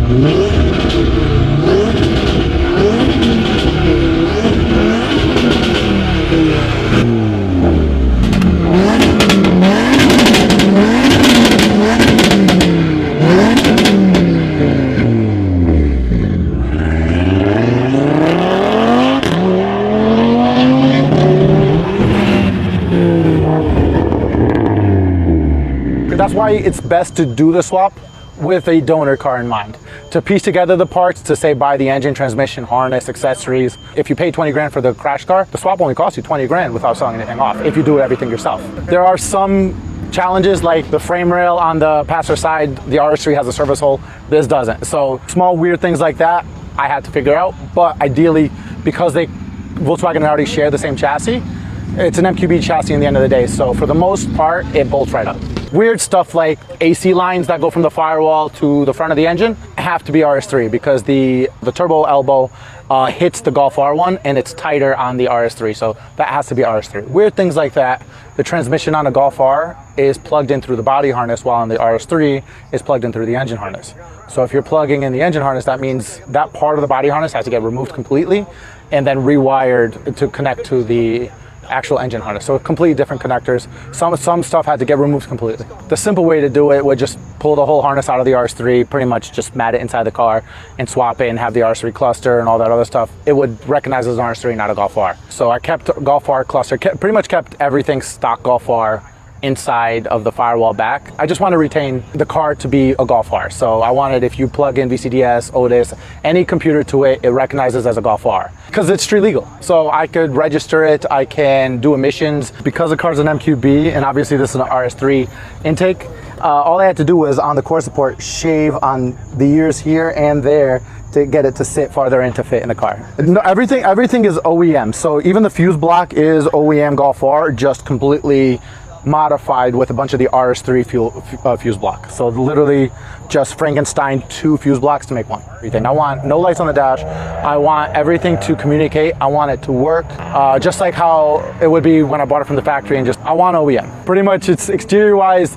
That's why it's best to do the swap with a donor car in mind. To piece together the parts, to say buy the engine, transmission, harness, accessories. If you pay 20 grand for the crash car, the swap only costs you 20 grand without selling anything off, if you do everything yourself. There are some challenges like the frame rail on the passenger side, the RS3 has a service hole, this doesn't. So small weird things like that, I had to figure out, but ideally, because Volkswagen and Audi share the same chassis, it's an MQB chassis in the end of the day, so for the most part, it bolts right up. Weird stuff like AC lines that go from the firewall to the front of the engine have to be RS3 because the turbo elbow hits the Golf R1 and it's tighter on the RS3, so that has to be RS3. Weird things like that. The transmission on a Golf R is plugged in through the body harness, while on the RS3 is plugged in through the engine harness. So if you're plugging in the engine harness, that means that part of the body harness has to get removed completely and then rewired to connect to the actual engine harness. So completely different connectors. Some stuff had to get removed completely. The simple way to do it would just pull the whole harness out of the RS3, pretty much just mat it inside the car and swap it and have the RS3 cluster and all that other stuff. It would recognize as an RS3, not a Golf R. So I kept Golf R cluster, pretty much kept everything stock Golf R inside of the firewall back. I just want to retain the car to be a Golf R. So I wanted, if you plug in VCDS, Otis, any computer to it, it recognizes as a Golf R because it's street legal. So I could register it, I can do emissions. Because the car's an MQB and obviously this is an RS3 intake, all I had to do was on the core support shave on the ears here and there to get it to sit farther in to fit in the car. No, everything is OEM. So even the fuse block is OEM Golf R, just completely modified with a bunch of the RS3 fuse block. So literally just Frankenstein 2 fuse blocks to make one. Everything. I want no lights on the dash. I want everything to communicate. I want it to work just like how it would be when I bought it from the factory, and just I want OEM. Pretty much it's exterior wise,